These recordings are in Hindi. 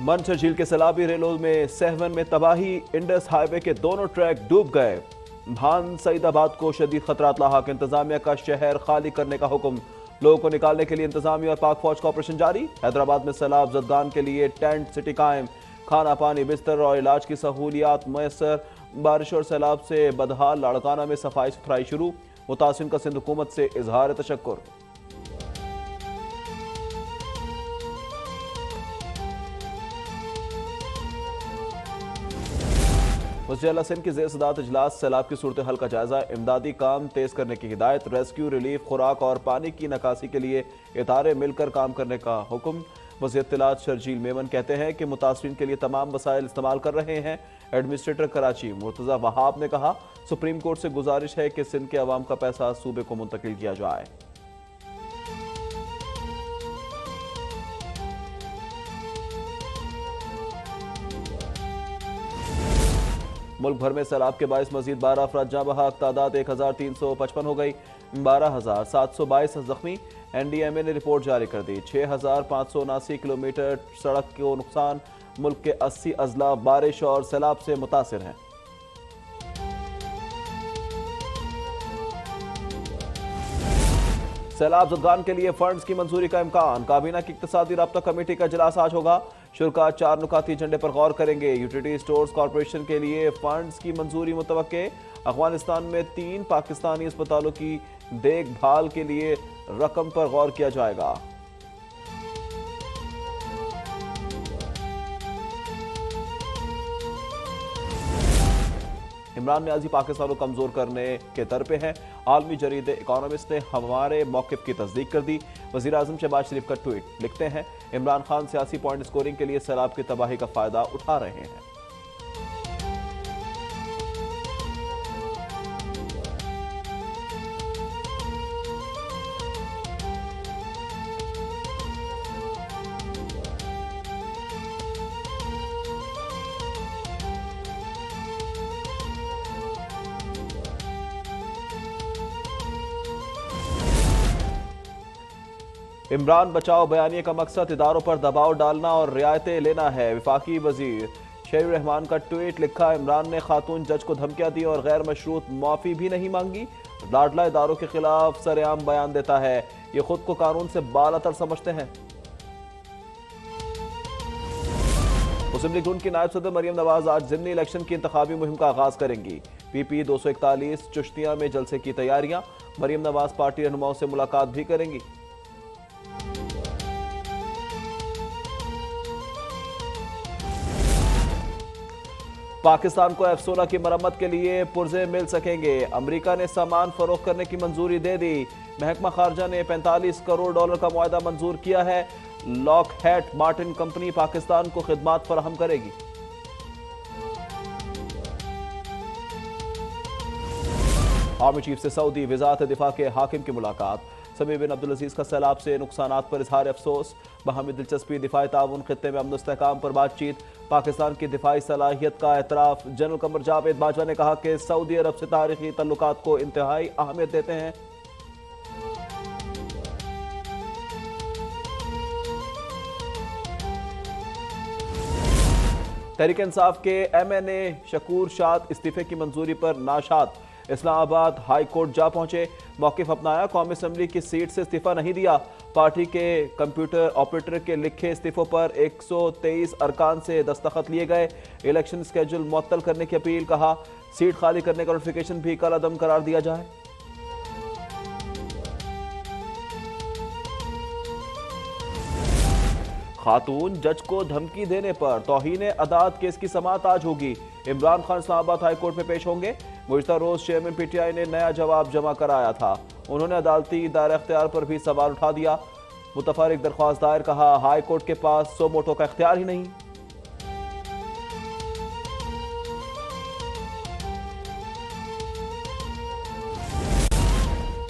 मनसर झील के सैलाबी रेलों में सहवन में तबाही, इंडस हाईवे के दोनों ट्रैक डूब गए। भान सईदाबाद को शदीद खतरात लाहक, इंतजामिया का शहर खाली करने का हुक्म। लोगों को निकालने के लिए इंतजामिया और पाक फौज का ऑपरेशन जारी। हैदराबाद में सैलाब जदगान के लिए टेंट सिटी कायम, खाना पानी बिस्तर और इलाज की सहूलियात मैसर। बारिश और सैलाब से बदहाल लाड़काना में सफाई सुथराई शुरू। मुतासिन का सिंध हुकूमत से इजहार तशक्कुर। वज़ीर सिंध की ज़ेर सदारत इजलास सैलाब की सूरत हाल का जायजा, इमदादी काम तेज करने की हिदायत। रेस्क्यू, रिलीफ, खुराक और पानी की निकासी के लिए इदारे मिलकर काम करने का हुक्म। वज़ीर इत्तलात शर्जील मेमन कहते हैं कि मुतासरीन के लिए तमाम वसाइल इस्तेमाल कर रहे हैं। एडमिनिस्ट्रेटर कराची मुर्तज़ा वहाब ने कहा, सुप्रीम कोर्ट से गुजारिश है कि सिंध के अवाम का पैसा सूबे को मुंतकिल किया जाए। मुल्क भर में सैलाब के बायस मजीद 12 अफराद जाँ बहक, तादाद 1355 हो गई। 12,722 जख्मी। NDMA ने रिपोर्ट जारी कर दी। 6,579 किलोमीटर सड़क को नुकसान। मुल्क के 80 अजला बारिश और सैलाब से मुतासिर हैं। सैलाब जदगान के लिए फंड्स की मंजूरी का इम्कान। काबीना की इक्तिसादी राब्ता कमेटी का इजलास आज होगा। शुरा 4 नुकाती एजेंडे पर गौर करेंगे। यूटिलिटी स्टोर्स कॉरपोरेशन के लिए फंड्स की मंजूरी मुतवक्के। अफगानिस्तान में 3 पाकिस्तानी अस्पतालों की देखभाल के लिए रकम पर गौर किया जाएगा। इमरान न्याजी पाकिस्तान को कमजोर करने के दर पे हैं। आलमी जरीदे इकोनॉमिस्ट ने हमारे मौक़िफ़ की तस्दीक कर दी। वज़ीर आज़म शहबाज शरीफ का ट्वीट, लिखते हैं, इमरान खान सियासी पॉइंट स्कोरिंग के लिए सैलाब की तबाही का फायदा उठा रहे हैं। इमरान बचाओ बयानिए का मकसद इदारों पर दबाव डालना और रियायतें लेना है। वफाकी वजीर शेर रहमान का ट्वीट, लिखा, इमरान ने खातून जज को धमकियां दी और गैर मशरूत माफी भी नहीं मांगी। लाडला इदारों के खिलाफ सरेआम बयान देता है। ये खुद को कानून से बालातर समझते हैं। मुस्लिम लीग नून की नायब सदर मरियम नवाज आज ज़िमनी इलेक्शन की इंतखाबी मुहिम का आगाज करेंगी। PP 241 चुश्तिया में जलसे की तैयारियां। मरियम नवाज पार्टी रहनुमाओं से मुलाकात भी करेंगी। पाकिस्तान को F-16 की मरम्मत के लिए पुर्जे मिल सकेंगे। अमेरिका ने सामान फरोख्त करने की मंजूरी दे दी। महकमा खारजा ने $45 करोड़ का मुआहदा मंजूर किया है। लॉकहीड मार्टिन कंपनी पाकिस्तान को खिदमात फराहम करेगी। आर्मी चीफ से सऊदी वज़ारत दिफा के हाकिम की मुलाकात। समी बिन अब्दुल अजीज का सैलाब से नुकसानात पर इजहार अफसोस। बाहमी दिलचस्पी, दिफाई ताउन, खित्ते में अमन इस्तेहकाम पर बातचीत। पाकिस्तान की दिफाई सलाहियत का एतराफ। जनरल कमर जावेद बाजवा ने कहा कि सऊदी अरब से तारीखी तल्लुकात को इंतहाई अहमियत देते हैं। तहरीक इंसाफ के MNA शकूर शाद इस्तीफे की मंजूरी पर नाशाद। इस्लामाबाद हाई कोर्ट जा पहुंचे, मौक़िफ़ अपनाया। कौमी असम्बली की सीट से इस्तीफा नहीं दिया। पार्टी के कंप्यूटर ऑपरेटर के लिखे इस्तीफों पर 123 अरकान से दस्तखत लिए गए। इलेक्शन स्केड्यूल मुअत्तल करने की अपील, कहा सीट खाली करने का नोटिफिकेशन भी कल अदम करार दिया जाए। खातून जज को धमकी देने पर तौहीन अदालत केस की समाअत आज होगी। इमरान खान इस्लामाबाद हाई कोर्ट में पेश होंगे। गुज़िश्ता रोज चेयरमैन PTI ने नया जवाब जमा कराया था। उन्होंने अदालती दायरा इख्तियार पर भी सवाल उठा दिया। मुतफर्रिक दरख्वास्त दायर, कहा हाई कोर्ट के पास सो मोटो का इख्तियार ही नहीं।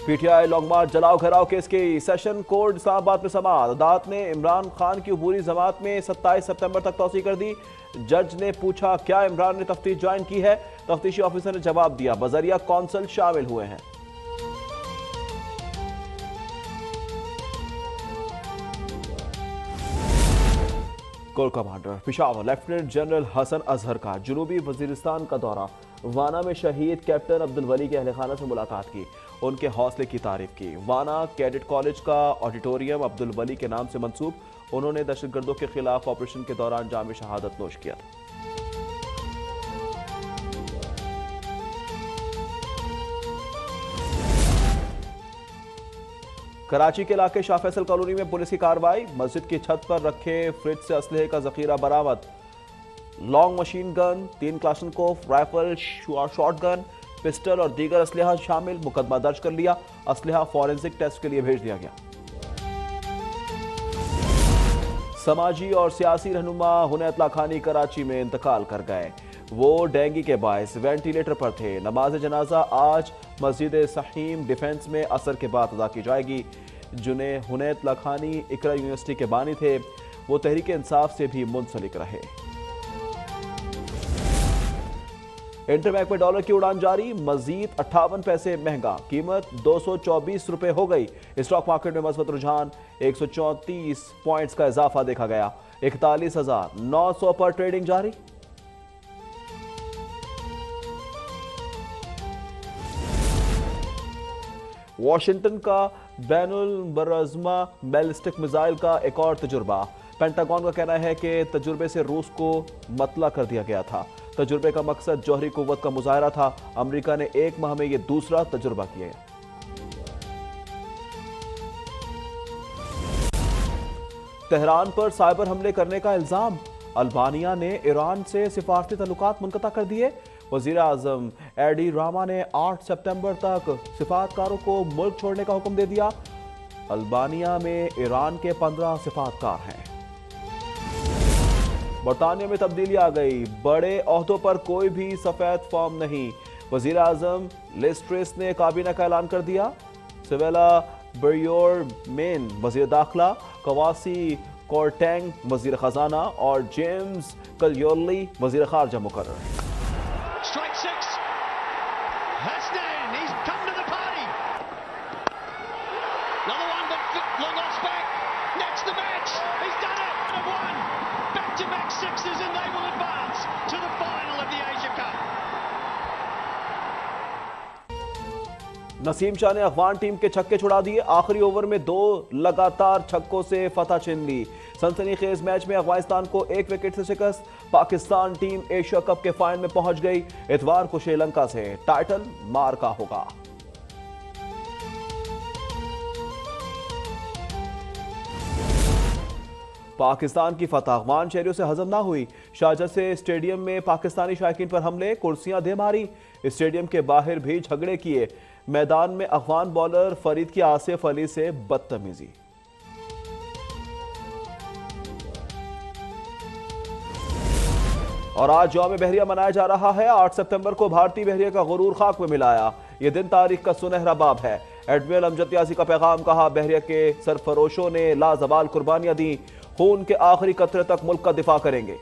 PTI लॉन्ग मार्च जलाओ घेराव केस की सेशन कोर्ट इस्लामाबाद में समाअत। अदालत ने इमरान खान की अबूरी जमात में 27 सितंबर तक तौसीह कर दी। जज ने पूछा, क्या इमरान ने तफ्तीश ज्वाइन की है? तफ्तीशी ऑफिसर ने जवाब दिया, बजरिया कौंसल शामिल हुए हैं। Corps commander Peshawar lieutenant general Hasan Azhar का जनूबी वजीरिस्तान का दौरा। वाना में शहीद कैप्टन अब्दुल वली के अहल खाना से मुलाकात की, उनके हौसले की तारीफ की। वाना कैडेट कॉलेज का ऑडिटोरियम अब्दुल वली के नाम से मंसूब, उन्होंने दहशतगर्दों के खिलाफ ऑपरेशन के दौरान जाम शहादत नोश किया। कराची के इलाके शाह फैसल कॉलोनी में पुलिस की कार्रवाई, मस्जिद की छत पर रखे फ्रिज से असलहे का जखीरा बरामद। Long machine gun, 3 Kalashnikov rifle, short gun, pistol और दीगर असलहा शामिल। मुकदमा दर्ज कर लिया, असलहा फॉरेंसिक टेस्ट के लिए भेज दिया गया। समाजी और सियासी रहनुमा हुनैत लाखानी कराची में इंतकाल कर गए। वो डेंगू के बायस वेंटिलेटर पर थे। नमाज जनाजा आज मस्जिद सहीम डिफेंस में असर के बाद अदा की जाएगी। जुने हुनैत लाखानी इकरा यूनिवर्सिटी के बानी थे, वो तहरीक इंसाफ से भी मुंसलिक रहे। इंटरबैंक में डॉलर की उड़ान जारी, मजीद 58 पैसे महंगा, कीमत 224 रुपए हो गई। स्टॉक मार्केट में मजबूत रुझान, 134 पॉइंट्स का इजाफा देखा गया। 41,900 पर ट्रेडिंग जारी। वॉशिंगटन का बैनुल बरअज़मा बैलिस्टिक मिसाइल का एक और तजुर्बा। पेंटागन का कहना है कि तजुर्बे से रूस को मतला कर दिया गया था। तजुर्बे का मकसद जौहरी कुव्वत का मुजाहरा था। अमेरिका ने 1 माह में यह दूसरा तजुर्बा किया। तेहरान पर साइबर हमले करने का इल्जाम, अल्बानिया ने ईरान से सिफारती तल्लुकात मुनक़ता कर दिए। वज़ीर आज़म एडी रामा ने 8 सितंबर तक सिफारतकारों को मुल्क छोड़ने का हुक्म दे दिया। अल्बानिया में ईरान के 15 सिफारतकार हैं। बरतानिया में तब्दीली आ गई, बड़े ओहदों पर कोई भी सफेद फॉर्म नहीं। वज़ीर आज़म लिज ट्रेस ने काबीना का ऐलान कर दिया। सिवेला बरियोर मेन वज़ीर दाखिला, कवासी कोर्टेंग वज़ीर खजाना और जेम्स कलियोली वज़ीर खारजा मुकर्रर। Strike 6. Hasnan, he's come to the party. Another one, but Longos back. Next the match. He's done it. And won. Back-to-back sixes, and they will advance to the final of the Asia Cup. Naseem Shah ने अफगान टीम के छक्के छुड़ा दिए। आखिरी ओवर में 2 लगातार छक्कों से फतह छीन ली। सनसनीखेज मैच में अफगानिस्तान को 1 विकेट से शिकस्त। पाकिस्तान टीम एशिया कप के फाइनल में पहुंच गई। इतवार को श्रीलंका से टाइटल मार का होगा। पाकिस्तान की फतह अफगान शहरियों से हजम ना हुई। शारजा से स्टेडियम में पाकिस्तानी शायकीन पर हमले, कुर्सियां दे मारी। स्टेडियम के बाहर भी झगड़े किए। मैदान में अफगान बॉलर फरीद की आसिफ अली से बदतमीजी। और आज यौम बहरिया मनाया जा रहा है। 8 सितंबर को भारतीय बहरिया का गुरूर खाक में मिलाया। यह दिन तारीख का सुनहरा बाब है। एडमिरल अमजद यासी का पैगाम, कहा बहरिया के सरफरोशों ने लाजवाल कुर्बानियां दी, खून के आखिरी कतरे तक मुल्क का दिफा करेंगे।